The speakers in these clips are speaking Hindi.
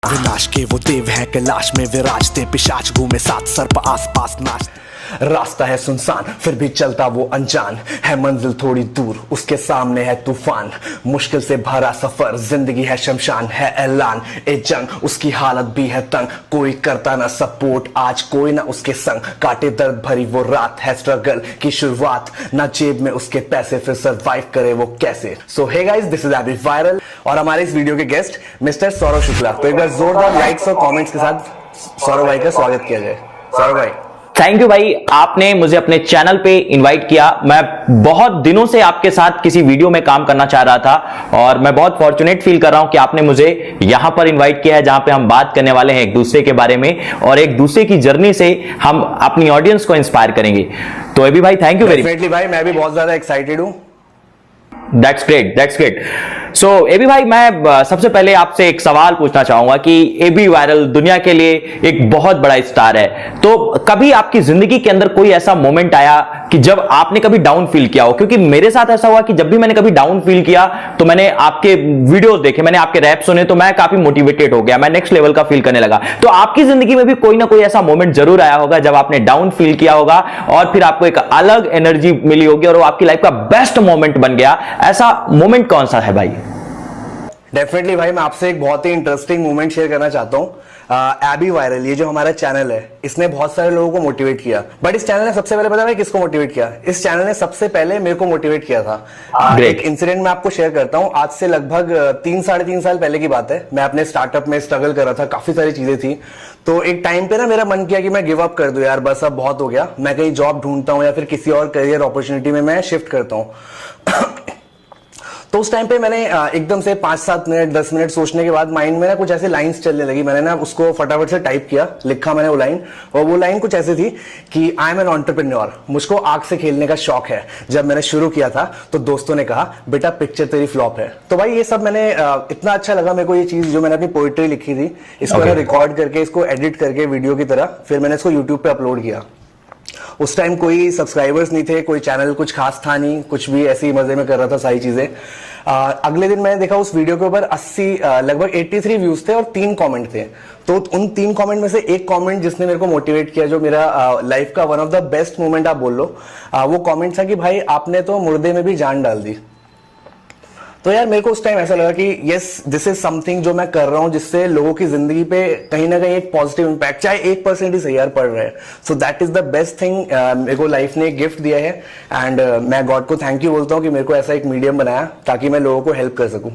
विनाश के वो देव है, कैलाश में विराजते पिशाच, घूमे सात सर्प आस पास नाच। रास्ता है सुनसान फिर भी चलता वो अनजान, है मंजिल थोड़ी दूर उसके सामने है तूफान। मुश्किल से भरा सफर जिंदगी है शमशान, है ऐलान ए जंग उसकी हालत भी है तंग। कोई करता ना सपोर्ट आज कोई ना उसके संग, काटे दर्द भरी वो रात है स्ट्रगल की शुरुआत। ना जेब में उसके पैसे फिर सरवाइव करे वो कैसे। So hey guys, this is AB viral और हमारे इस वीडियो के गेस्ट मिस्टर सौरव शुक्ला। तो एक बार जोरदार लाइक्स और कमेंट्स के साथ सौरव भाई का स्वागत किया जाए। सौरव भाई थैंक यू भाई, आपने मुझे अपने चैनल पे इनवाइट किया। मैं बहुत दिनों से आपके साथ किसी वीडियो में काम करना चाह रहा था और मैं बहुत फॉर्चुनेट फील कर रहा हूं कि आपने मुझे यहां पर इनवाइट किया है, जहां पे हम बात करने वाले हैं एक दूसरे के बारे में और एक दूसरे की जर्नी से हम अपनी ऑडियंस को इंस्पायर करेंगे। तो अभी भाई thank you very much. Definitely भाई, मैं भी बहुत ज्यादा एक्साइटेड हूं। That's great, that's great. So AB भाई, मैं सबसे पहले आपसे एक सवाल पूछना चाहूंगा कि एबी वायरल दुनिया के लिए एक बहुत बड़ा स्टार है, तो कभी आपकी जिंदगी के अंदर कोई ऐसा मोमेंट आया कि जब आपने कभी डाउन फील किया हो? क्योंकि मेरे साथ ऐसा हुआ कि जब भी मैंने कभी डाउन फील किया तो मैंने आपके वीडियोस देखे, मैंने आपके रैप सुने, तो मैं काफी मोटिवेटेड हो गया, मैं नेक्स्ट लेवल का फील करने लगा। तो आपकी जिंदगी में भी कोई ना कोई ऐसा मोमेंट जरूर आया होगा जब आपने डाउन फील किया होगा और फिर आपको एक अलग एनर्जी मिली होगी और वो आपकी लाइफ का बेस्ट मोमेंट बन गया। ऐसा मोमेंट कौन सा है भाई? डेफिनेटली भाई, मैं आपसे एक बहुत ही इंटरेस्टिंग मोमेंट शेयर करना चाहता हूँ। एबी वायरल, ये जो हमारा चैनल है, इसने बहुत सारे लोगों को मोटिवेट किया। बट इस चैनल ने सबसे पहले, पता है किसको मोटिवेट किया? इस चैनल ने सबसे पहले मेरे को मोटिवेट किया था। एक इंसिडेंट मैं आपको शेयर करता हूँ। आज से लगभग 3-3.5 साल पहले की बात है। मैं अपने स्टार्टअप में स्ट्रगल कर रहा था, काफी सारी चीजें थी। तो एक टाइम पे ना मेरा मन किया कि मैं गिव अप कर दूं यार, बस अब बहुत हो गया, मैं कहीं जॉब ढूंढता हूँ या फिर किसी और करियर अपॉर्चुनिटी में मैं शिफ्ट करता हूँ। तो उस टाइम पे मैंने एकदम से 5-7 मिनट 10 मिनट सोचने के बाद माइंड में ना कुछ ऐसे लाइंस चलने लगी। मैंने ना उसको फटाफट से टाइप किया, लिखा मैंने वो लाइन, और वो लाइन कुछ ऐसी थी कि आई एम एन एंटरप्रेन्योर, मुझको आग से खेलने का शौक है। जब मैंने शुरू किया था तो दोस्तों ने कहा बेटा पिक्चर तेरी फ्लॉप है। तो भाई ये सब मैंने इतना अच्छा लगा मेरे को, ये चीज जो मैंने अपनी पोइट्री लिखी थी इसको मैंने रिकॉर्ड करके, इसको एडिट करके वीडियो की तरह फिर मैंने इसको यूट्यूब पे अपलोड किया। उस टाइम कोई सब्सक्राइबर्स नहीं थे, कोई चैनल कुछ खास था नहीं, कुछ भी ऐसे ही मजे में कर रहा था सारी चीजें। अगले दिन मैंने देखा उस वीडियो के ऊपर 80 लगभग 83 व्यूज थे और 3 कमेंट थे। तो उन 3 कमेंट में से एक कमेंट जिसने मेरे को मोटिवेट किया, जो मेरा लाइफ का one of the best moment आप बोल लो, वो कमेंट था कि भाई आपने तो मुर्दे में भी जान डाल दी। तो यार मेरे को उस टाइम ऐसा लगा कि यस, दिस इज समथिंग जो मैं कर रहा हूं जिससे लोगों की जिंदगी पे कहीं ना कहीं एक पॉजिटिव इंपैक्ट, चाहे 1% ही सही यार, पड़ रहा है। So that is the best thing. मेरे को लाइफ ने एक गिफ्ट दिया है एंड मैं गॉड को थैंक यू बोलता हूँ कि मेरे को ऐसा एक मीडियम बनाया ताकि मैं लोगों को हेल्प कर सकूं।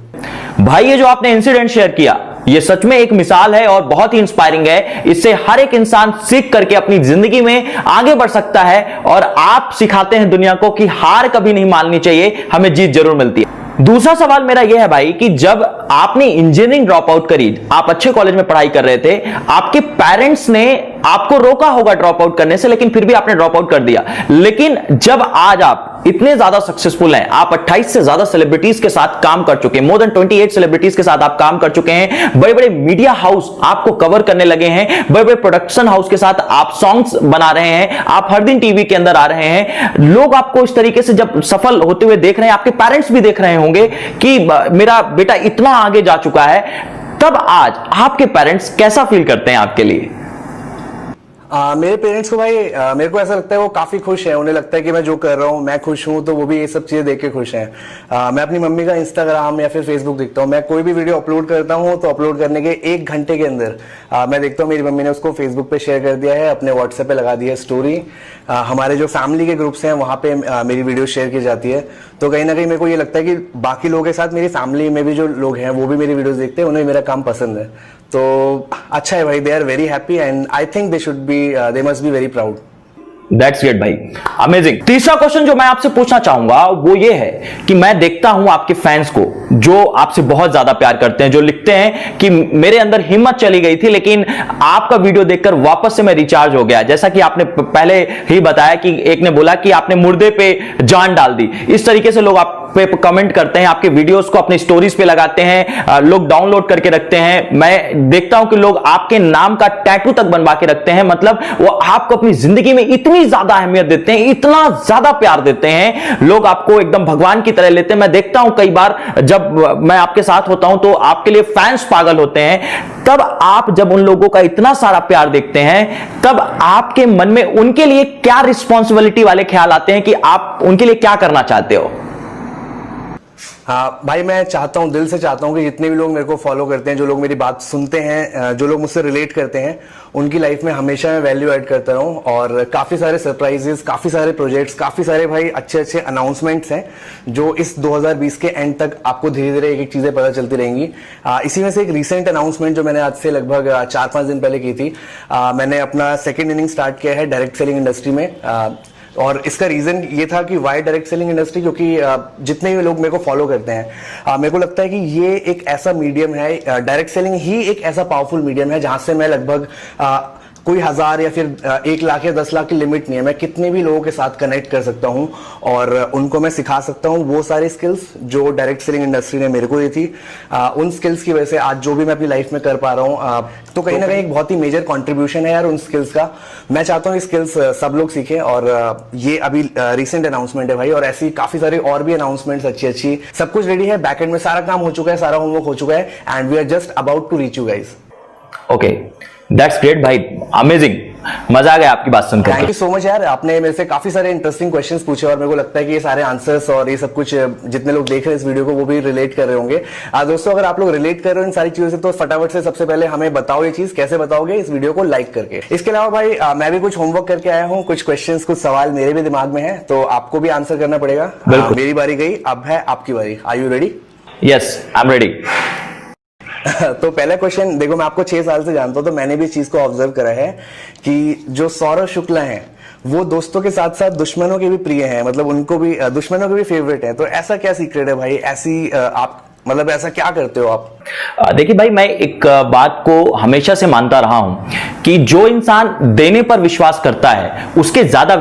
भाई ये जो आपने इंसिडेंट शेयर किया, ये सच में एक मिसाल है और बहुत ही इंस्पायरिंग है। इससे हर एक इंसान सीख करके अपनी जिंदगी में आगे बढ़ सकता है और आप सिखाते हैं दुनिया को कि हार कभी नहीं माननी चाहिए, हमें जीत जरूर मिलती है। दूसरा सवाल मेरा यह है भाई कि जब आपने इंजीनियरिंग ड्रॉप आउट करी, आप अच्छे कॉलेज में पढ़ाई कर रहे थे, आपके पेरेंट्स ने आपको रोका होगा ड्रॉप आउट करने से, लेकिन फिर भी आपने ड्रॉप आउट कर दिया। लेकिन जब आज आप इतने ज्यादा सक्सेसफुल हैं, आप 28 से ज्यादा सेलिब्रिटीज के साथ काम कर चुके हैं, मोर देन 28 सेलिब्रिटीज के साथ आप काम कर चुके हैं, बड़े बड़े मीडिया हाउस आपको कवर करने लगे हैं, बड़े बड़े प्रोडक्शन हाउस के साथ आप सॉन्ग्स बना रहे हैं, आप हर दिन टीवी के अंदर आ रहे हैं, लोग आपको इस तरीके से जब सफल होते हुए देख रहे हैं, आपके पेरेंट्स भी देख रहे होंगे कि मेरा बेटा इतना आगे जा चुका है, तब आज आपके पेरेंट्स कैसा फील करते हैं आपके लिए? मेरे पेरेंट्स को भाई, मेरे को ऐसा लगता है वो काफी खुश है। उन्हें लगता है कि मैं जो कर रहा हूँ मैं खुश हूँ, तो वो भी ये सब चीजें देख के खुश हैं। मैं अपनी मम्मी का इंस्टाग्राम या फिर फेसबुक देखता हूँ, मैं कोई भी वीडियो अपलोड करता हूँ तो अपलोड करने के 1 घंटे के अंदर मैं देखता हूँ मेरी मम्मी ने उसको फेसबुक पे शेयर कर दिया है, अपने व्हाट्सएप पे लगा दी है स्टोरी। हमारे जो फैमिली के ग्रुप्स हैं वहां पे मेरी वीडियो शेयर की जाती है। तो कहीं ना कहीं मेरे को ये लगता है कि बाकी लोगों के साथ मेरी फैमिली में भी जो लोग हैं वो भी मेरी वीडियोस देखते हैं, उन्हें मेरा काम पसंद है। तो अच्छा है भाई, they are very happy and I think they should be, they must be very proud. That's great भाई, अमेजिंग। तीसरा क्वेश्चन जो मैं आपसे पूछना चाहूंगा वो ये है कि मैं देखता हूं आपके फैंस को जो आपसे बहुत ज्यादा प्यार करते हैं, जो लिखते हैं कि मेरे अंदर हिम्मत चली गई थी लेकिन आपका वीडियो देखकर वापस से मैं रिचार्ज हो गया। जैसा कि आपने पहले ही बताया कि एक ने बोला कि आपने मुर्दे पे जान डाल दी, इस तरीके से लोग आप पे कमेंट करते हैं, आपके वीडियोस को अपने स्टोरीज पे लगाते हैं, लोग डाउनलोड करके रखते हैं। मैं देखता हूं कि लोग आपके नाम का टैटू तक बनवा के रखते हैं। मतलब वो आपको अपनी जिंदगी में इतनी ज्यादा अहमियत देते हैं, इतना ज्यादा प्यार देते हैं, लोग आपको एकदम भगवान की तरह लेते हैं। मैं देखता हूं कई बार जब मैं आपके साथ होता हूं तो आपके लिए फैंस पागल होते हैं। तब आप जब उन लोगों का इतना सारा प्यार देखते हैं, तब आपके मन में उनके लिए क्या रिस्पॉन्सिबिलिटी वाले ख्याल आते हैं कि आप उनके लिए क्या करना चाहते हो? हाँ भाई, मैं चाहता हूँ, दिल से चाहता हूँ कि जितने भी लोग मेरे को फॉलो करते हैं, जो लोग मेरी बात सुनते हैं, जो लोग मुझसे रिलेट करते हैं, उनकी लाइफ में हमेशा मैं वैल्यू ऐड करता रहूँ। और काफ़ी सारे सरप्राइजेस, काफ़ी सारे प्रोजेक्ट्स, काफ़ी सारे भाई अच्छे अच्छे अनाउंसमेंट्स हैं जो इस 2020 के एंड तक आपको धीरे धीरे एक एक चीज़ें पता चलती रहेंगी। इसी में से एक रिसेंट अनाउंसमेंट जो मैंने आज से लगभग 4-5 दिन पहले की थी, मैंने अपना सेकेंड इनिंग स्टार्ट किया है डायरेक्ट सेलिंग इंडस्ट्री में। और इसका रीजन ये था कि वाई डायरेक्ट सेलिंग इंडस्ट्री, क्योंकि जितने भी लोग मेरे को फॉलो करते हैं, मेरे को लगता है कि ये एक ऐसा मीडियम है, डायरेक्ट सेलिंग ही एक ऐसा पावरफुल मीडियम है जहां से मैं लगभग कोई 1000 या फिर 1 लाख या 10 लाख की लिमिट नहीं है, मैं कितने भी लोगों के साथ कनेक्ट कर सकता हूं और उनको मैं सिखा सकता हूं वो सारी स्किल्स जो डायरेक्ट सेलिंग इंडस्ट्री ने मेरे को दी थी। उन स्किल्स की वजह से आज जो भी मैं अपनी लाइफ में कर पा रहा हूं, तो कहीं ना कहीं एक बहुत ही मेजर कंट्रीब्यूशन है यार उन स्किल्स का। मैं चाहता हूं स्किल्स सब लोग सीखें और ये अभी रिसेंट अनाउंसमेंट है भाई, और ऐसी काफी सारी और भी अनाउंसमेंट्स अच्छी अच्छी, सब कुछ रेडी है, बैकएंड में सारा काम हो चुका है, सारा होमवर्क हो चुका है, and we are just about to reach you guys. Okay, that's great भाई, अमेजिंग, मजा आ गया आपकी बात सुनकर। थैंक यू सो मच यार, आपने मेरे से काफी सारे इंटरेस्टिंग क्वेश्चंस पूछे और मेरे को लगता है कि ये सारे आंसर्स और ये सब कुछ जितने लोग देख रहे हैं इस वीडियो को वो भी रिलेट कर रहे होंगे। दोस्तों, अगर आप लोग रिलेट कर रहे हो इन सारी चीजों से तो फटाफट से सबसे पहले हमें बताओ ये चीज कैसे बताओगे, इस वीडियो को लाइक करके। इसके अलावा भाई मैं भी कुछ होमवर्क करके आया हूँ, कुछ क्वेश्चंस, कुछ सवाल मेरे भी दिमाग में है, तो आपको भी आंसर करना पड़ेगा। मेरी बारी गई, अब है आपकी बारी। Are you ready? Yes, I am ready. तो पहला क्वेश्चन देखो, मैं आपको 6 साल से जानता हूं तो मैंने भी इस चीज को ऑब्जर्व करा है कि जो सौरव शुक्ला हैं वो दोस्तों के साथ साथ दुश्मनों के भी प्रिय हैं, मतलब उनको भी दुश्मनों के भी फेवरेट हैं। तो ऐसा क्या सीक्रेट है भाई, ऐसी आप मतलब ऐसा क्या करते हो आप? देखिए भाई, मैं एक बात को हमेशा से मानता रहा हूं कि जो इंसान देने पर विश्वास करता है उसके ज्यादा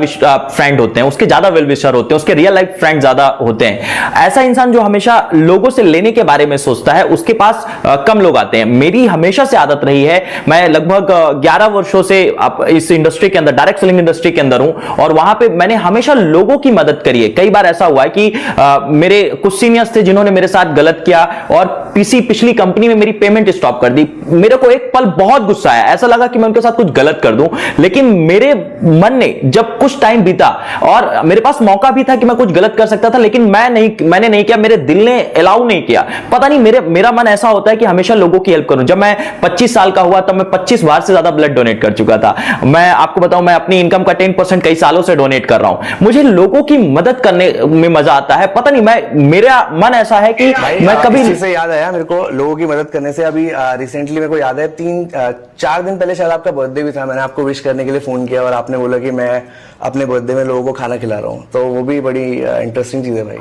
फ्रेंड होते हैं, उसके ज्यादा वेल विशर होते हैं, उसके रियल लाइफ फ्रेंड ज्यादा होते हैं। ऐसा इंसान जो हमेशा लोगों से लेने के बारे में सोचता है उसके पास कम लोग आते हैं। मेरी हमेशा से आदत रही है, मैं लगभग 11 वर्षों से इस इंडस्ट्री के अंदर, डायरेक्ट सेलिंग इंडस्ट्री के अंदर हूं और वहां पे मैंने हमेशा लोगों की मदद करी है। कई बार ऐसा हुआ है कि मेरे कुछ सीनियर्स थे जिन्होंने मेरे साथ गलत किया और पिछली कंपनी में मेरी पेमेंट स्टॉप कर दी। मेरे को एक पल बहुत गुस्सा आया, ऐसा लगा कि मैं उनके साथ कुछ गलत कर दूं, लेकिन मेरे मन ने जब कुछ टाइम बीता और मेरे पास मौका भी था कि मैं कुछ गलत कर सकता था, लेकिन मैंने नहीं किया, मेरे दिल ने अलाउ नहीं किया। पता नहीं मेरा मन ऐसा होता है कि हमेशा लोगों की हेल्प करूं। जब मैं 25 साल का हुआ तब मैं 25 बार से ज्यादा ब्लड डोनेट कर चुका था। मैं आपको बताऊं, मैं अपनी इनकम का 10% कई सालों से डोनेट कर रहा हूं। मुझे लोगों की मदद करने में मजा आता है। पता नहीं, मेरा मन ऐसा है कि मैं कभी से याद आया मेरे को लोगों की मदद करने से, अभी रिसेंटली मेरे को याद है 3-4 दिन पहले शायद आपका बर्थडे भी था, मैंने आपको विश करने के लिए फोन किया और आपने बोला कि मैं अपने बर्थडे में लोगों को खाना खिला रहा हूँ, तो वो भी बड़ी इंटरेस्टिंग चीज है भाई।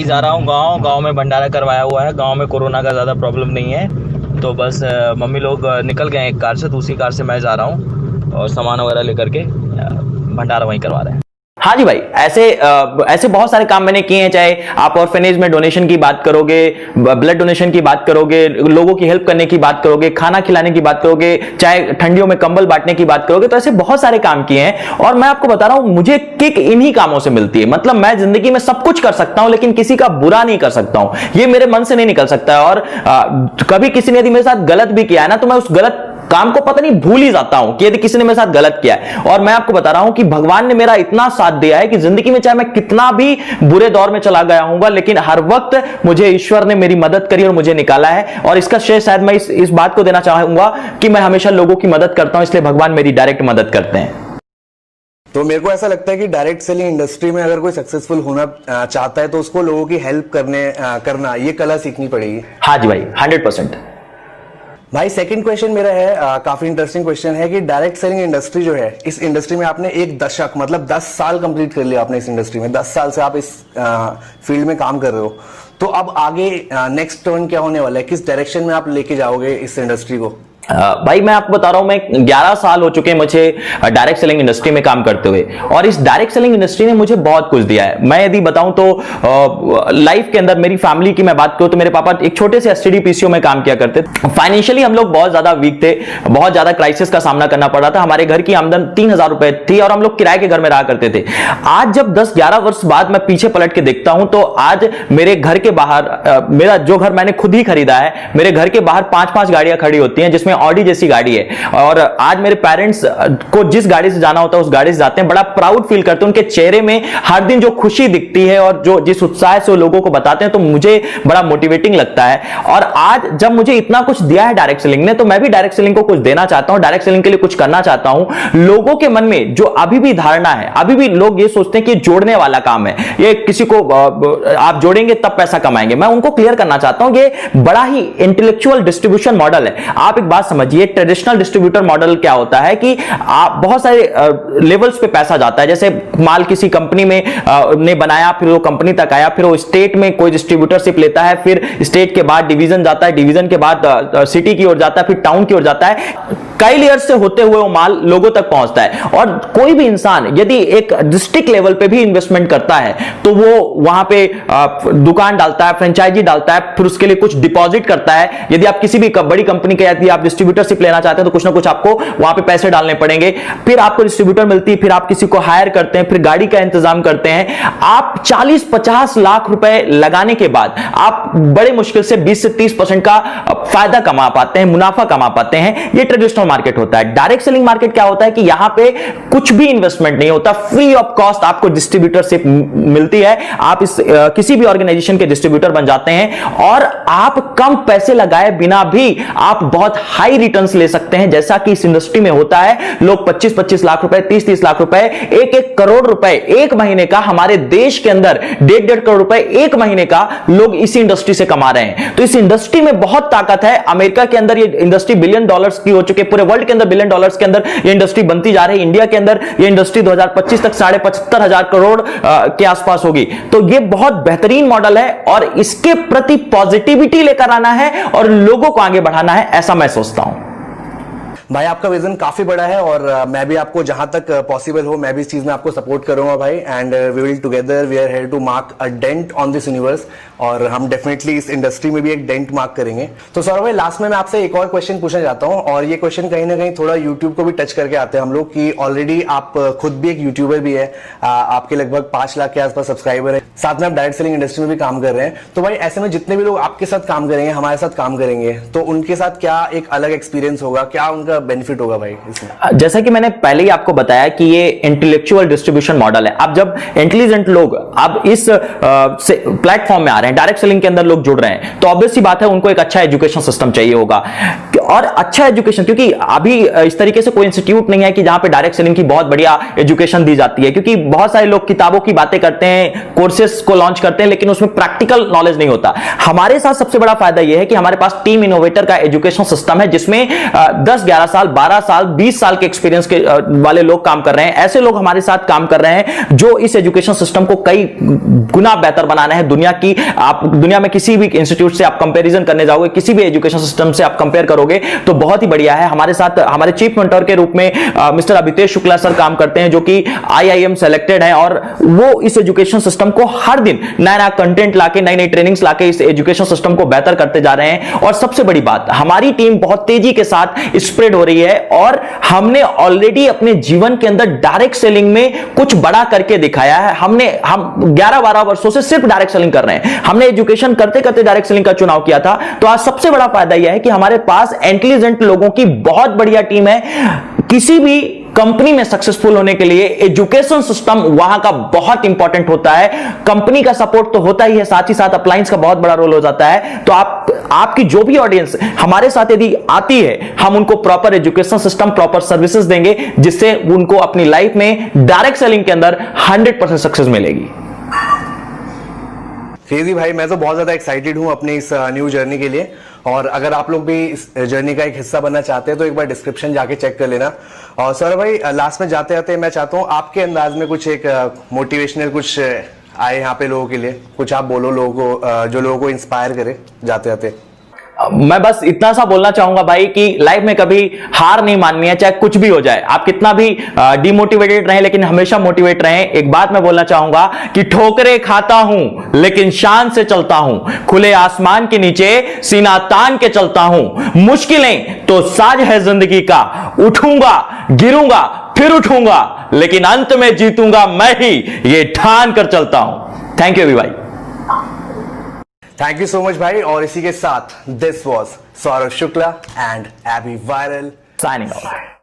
जा रहा हूँ गांव में भंडारा करवाया हुआ है। गांव में कोरोना का ज़्यादा प्रॉब्लम नहीं है, तो बस मम्मी लोग निकल गए एक कार से, तो उसी कार से मैं जा रहा हूँ और सामान वगैरह लेकर के भंडारा वहीं करवा रहे हैं। हाँ जी भाई, ऐसे बहुत सारे काम मैंने किए हैं। चाहे आप ऑर्फेनेज में डोनेशन की बात करोगे, ब्लड डोनेशन की बात करोगे, लोगों की हेल्प करने की बात करोगे, खाना खिलाने की बात करोगे, चाहे ठंडियों में कंबल बांटने की बात करोगे, तो ऐसे बहुत सारे काम किए हैं। और मैं आपको बता रहा हूं, मुझे किक इन्हीं कामों से मिलती है। मतलब मैं जिंदगी में सब कुछ कर सकता हूं लेकिन किसी का बुरा नहीं कर सकता हूं, ये मेरे मन से नहीं निकल सकता है। और कभी किसी ने यदि मेरे साथ गलत भी किया है ना, तो मैं उस गलत काम को पता नहीं भूल ही जाता हूं कि यदि किसी ने मेरे साथ गलत किया है। और मैं आपको बता रहा हूं कि भगवान ने मेरा इतना साथ दिया है कि जिंदगी में चाहे मैं कितना भी बुरे दौर में चला गया हूंगा, लेकिन हर वक्त मुझे ईश्वर ने मेरी मदद करी और मुझे निकाला है। और इसका श्रेय शायद मैं इस बात को देना चाहूंगा कि मैं हमेशा लोगों की मदद करता हूं, इसलिए भगवान मेरी डायरेक्ट मदद करते हैं। तो मेरे को ऐसा लगता है कि डायरेक्ट सेलिंग इंडस्ट्री में अगर कोई सक्सेसफुल होना चाहता है तो उसको लोगों की हेल्प करना ये कला सीखनी पड़ेगी। हाँ जी भाई, 100%। भाई सेकंड क्वेश्चन मेरा है, काफी इंटरेस्टिंग क्वेश्चन है कि डायरेक्ट सेलिंग इंडस्ट्री जो है, इस इंडस्ट्री में आपने एक दशक मतलब 10 साल कंप्लीट कर लिया आपने इस इंडस्ट्री में, 10 साल से आप इस फील्ड में काम कर रहे हो। तो अब आगे नेक्स्ट टर्न क्या होने वाला है, किस डायरेक्शन में आप लेके जाओगे इस इंडस्ट्री को? भाई मैं आपको बता रहा हूं, मैं 11 साल हो चुके हैं मुझे डायरेक्ट सेलिंग इंडस्ट्री में काम करते हुए, और इस डायरेक्ट सेलिंग इंडस्ट्री ने मुझे बहुत कुछ दिया है। मैं यदि बताऊं तो लाइफ के अंदर मेरी फैमिली की मैं बात करूं तो मेरे पापा एक छोटे से एसटीडी पीसीओ में काम किया करते थे। फाइनेंशियली हम लोग बहुत ज्यादा वीक थे, बहुत ज्यादा क्राइसिस का सामना करना पड़ रहा था। हमारे घर की आमदन 3,000 रुपए थी और हम लोग किराए के घर में रहा करते थे। आज जब 10-11 वर्ष बाद मैं पीछे पलट के देखता हूं तो आज मेरे घर के बाहर, मेरा जो घर मैंने खुद ही खरीदा है, मेरे घर के बाहर 5-5 गाड़ियां खड़ी होती हैं, जिसमें ऑडी जैसी गाड़ी है। और आज मेरे पेरेंट्स को जिस गाड़ी से जाना होता है उस गाड़ी से जाते हैं, बड़ा प्राउड फील करते हैं। उनके चेहरे में हर दिन जो खुशी दिखती है और जो जिस उत्साह से वो लोगों को बताते हैं, तो मुझे बड़ा मोटिवेटिंग लगता है। और आज जब मुझे इतना कुछ दिया है डायरेक्ट सेलिंग ने, तो मैं भी डायरेक्ट सेलिंग को कुछ देना चाहता हूं, डायरेक्ट सेलिंग के लिए कुछ करना चाहता हूं। लोगों के मन में जो अभी भी धारणा है, अभी भी लोग ये सोचते हैं कि जोड़ने वाला काम है, ये किसी को आप जोड़ेंगे तब पैसा कमाएंगे, मैं उनको क्लियर करना चाहता हूं ये बड़ा ही इंटेलेक्चुअल डिस्ट्रीब्यूशन मॉडल है। आप एक बात समझिए, ट्रेडिशनल डिस्ट्रीब्यूटर मॉडल क्या होता है कि आप बहुत सारे लेवल्स पे पैसा जाता है। जैसे माल किसी कंपनी में ने बनाया, फिर वो कंपनी तक आया, फिर वो स्टेट में कोई डिस्ट्रीब्यूटरशिप लेता है, फिर स्टेट के बाद डिवीजन जाता है, डिवीजन के बाद सिटी की ओर जाता है, फिर टाउन की ओर जाता है। कई लेयर्स से होते हुए वो माल लोगों तक पहुंचता है। और कोई भी इंसान यदि एक डिस्ट्रिक्ट लेवल पे भी इन्वेस्टमेंट करता है तो वो वहां पे दुकान डालता है, फ्रेंचाइजी डालता है, फिर उसके लिए कुछ डिपॉजिट करता है। यदि आप किसी भी बड़ी कंपनी के यदि आप डिस्ट्रीब्यूटरशिप लेना चाहते हैं तो कुछ ना कुछ आपको वहां पे पैसे डालने पड़ेंगे, फिर आपको डिस्ट्रीब्यूटर मिलती है, फिर आप किसी को हायर करते हैं, फिर गाड़ी का इंतजाम करते हैं। आप 40-50 लाख रुपए लगाने के बाद आप बड़े मुश्किल से 20 से 30% का फायदा कमा पाते हैं, मुनाफा कमा पाते हैं। ये ट्रेडिशनल मार्केट होता है। डायरेक्ट सेलिंग मार्केट क्या होता है कि यहां पे कुछ भी इन्वेस्टमेंट नहीं होता, फ्री ऑफ कॉस्ट आपको डिस्ट्रीब्यूटरशिप मिलती है। आप इस किसी भी ऑर्गेनाइजेशन के डिस्ट्रीब्यूटर बन जाते हैं और आप कम पैसे लगाए बिना भी आप बहुत हाई रिटर्न्स ले सकते हैं। जैसा कि इस इंडस्ट्री में होता है, लोग 25-25 लाख रुपए, 30-30 लाख रुपए, 1-1 करोड़ रुपए एक महीने का, हमारे देश के अंदर 1.5 करोड़ रुपए एक महीने का लोग इसी इंडस्ट्री से कमा रहे हैं। तो इस इंडस्ट्री में बहुत ताकत है। अमेरिका के अंदर ये इंडस्ट्री $बिलियन की हो चुकी है, पूरे वर्ल्ड के अंदर $बिलियन के अंदर ये इंडस्ट्री बनती जा रही है। इंडिया के अंदर ये इंडस्ट्री 2025 तक 75,500 करोड़ के आसपास होगी। तो ये बहुत बेहतरीन मॉडल है और इसके प्रति पॉजिटिविटी लेकर आना है और लोगों को आगे बढ़ाना है, ऐसा मैं सोचता हूं। भाई आपका विजन काफी बड़ा है और मैं भी आपको जहां तक पॉसिबल हो मैं भी इस चीज में आपको सपोर्ट करूंगा भाई। And we will together we are here to mark a dent on this universe, और हम डेफिनेटली इस इंडस्ट्री में भी एक डेंट मार्क करेंगे। तो सौरभ भाई, लास्ट में मैं आपसे एक और क्वेश्चन पूछना चाहता हूं, और ये क्वेश्चन कहीं ना कहीं थोड़ा यूट्यूब को भी टच करके आते हैं हम लोग कि ऑलरेडी आप खुद भी एक यूट्यूबर भी है, आपके लगभग 5 लाख के आसपास सब्सक्राइबर है, साथ में आप डायरेक्ट सेलिंग इंडस्ट्री में भी काम कर रहे हैं। तो भाई ऐसे में जितने भी लोग आपके साथ काम करेंगे, हमारे साथ काम करेंगे, तो उनके साथ क्या एक अलग एक्सपीरियंस होगा, क्या उनका बेनिफिट होगा भाई इसमें? जैसा कि मैंने पहले ही आपको बताया कि ये इंटेलेक्चुअल डिस्ट्रीब्यूशन मॉडल है। अब जब इंटेलिजेंट लोग अब इस प्लेटफॉर्म में आ रहे हैं, डायरेक्ट सेलिंग के अंदर लोग जुड़ रहे हैं, तो ऑब्वियस सी बात है उनको एक अच्छा एजुकेशन सिस्टम चाहिए होगा। और अच्छा एजुकेशन, क्योंकि अभी इस तरीके से कोई इंस्टीट्यूट नहीं है कि जहां पे डायरेक्ट सेलिंग की बहुत बढ़िया एजुकेशन दी जाती है, क्योंकि बहुत सारे लोग किताबों की बातें करते हैं, कोर्सेस को लॉन्च करते हैं, लेकिन उसमें प्रैक्टिकल नॉलेज नहीं होता। हमारे साथ सबसे बड़ा फायदा यह है कि हमारे पास टीम इनोवेटर का एजुकेशन सिस्टम है, जिसमें 10-11 साल, 12 साल, 20 साल के एक्सपीरियंस के वाले लोग काम कर रहे हैं। ऐसे लोग हमारे साथ काम कर रहे हैं जो इस एजुकेशन सिस्टम को कई गुना बेहतर बनाना है। दुनिया की, आप दुनिया में किसी भी इंस्टीट्यूट से आप कंपैरिजन करने जाओगे, किसी भी एजुकेशन सिस्टम से आप कंपेयर करोगे तो बहुत ही बढ़िया है। हमारे साथ हमारे चीफ मेंटर के रूप में मिस्टर अभितेश शुक्ला सर काम करते हैं, जो कि IIM सेलेक्टेड है, और वो इस एजुकेशन सिस्टम को हर दिन नया कंटेंट लाके, नई नई ट्रेनिंग्स लाके इस एजुकेशन सिस्टम को बेहतर करते जा रहे हैं। और सबसे बड़ी बात, हमारी टीम बहुत तेजी के साथ स्प्रेड हो रही है और हमने ऑलरेडी अपने जीवन के अंदर डायरेक्ट सेलिंग में कुछ बड़ा करके दिखाया है। हम 11-12 वर्षों से सिर्फ डायरेक्ट सेलिंग कर रहे हैं। हमने एजुकेशन करते करते डायरेक्ट सेलिंग का चुनाव किया था। तो आज सबसे बड़ा फायदा यह है कि हमारे पास इंटेलिजेंट लोगों की बहुत बढ़िया टीम है। किसी भी कंपनी में सक्सेसफुल होने के लिए एजुकेशन सिस्टम वहां का बहुत इंपॉर्टेंट होता है। कंपनी का सपोर्ट तो होता ही है, साथ ही साथ अप्लायंस का बहुत बड़ा रोल हो जाता है। तो आपकी जो भी ऑडियंस हमारे साथ यदि आती है, हम उनको proper education system, proper services देंगे, जिससे उनको अपनी लाइफ में डायरेक्ट सेलिंग के अंदर 100% सक्सेस मिलेगी। क्रेजी भाई, मैं तो बहुत ज्यादा एक्साइटेड हूं अपनी इस न्यू जर्नी के लिए, और अगर आप लोग भी इस जर्नी का एक हिस्सा बनना चाहते हैं तो एक बार डिस्क्रिप्शन जाके चेक कर लेना। और सर भाई, लास्ट में जाते जाते मैं चाहता हूं आपके अंदाज में कुछ एक मोटिवेशनल कुछ आए यहाँ पे लोगों के लिए, कुछ आप बोलो लोगों को, जो लोगों को इंस्पायर करे जाते जाते। मैं बस इतना सा बोलना चाहूंगा भाई कि लाइफ में कभी हार नहीं माननी है, चाहे कुछ भी हो जाए। आप कितना भी डिमोटिवेटेड रहें लेकिन हमेशा मोटिवेट रहें। एक बात मैं बोलना चाहूंगा कि ठोकरे खाता हूं लेकिन शान से चलता हूं, खुले आसमान के नीचे सीना तान के चलता हूं। मुश्किलें तो साज है जिंदगी का, उठूंगा गिरूंगा फिर उठूंगा लेकिन अंत में जीतूंगा मैं ही, ये ठान कर चलता हूं। थैंक यू भाई। थैंक यू सो मच भाई। और इसी के साथ this was Saurabh Shukla and AB Viral signing of.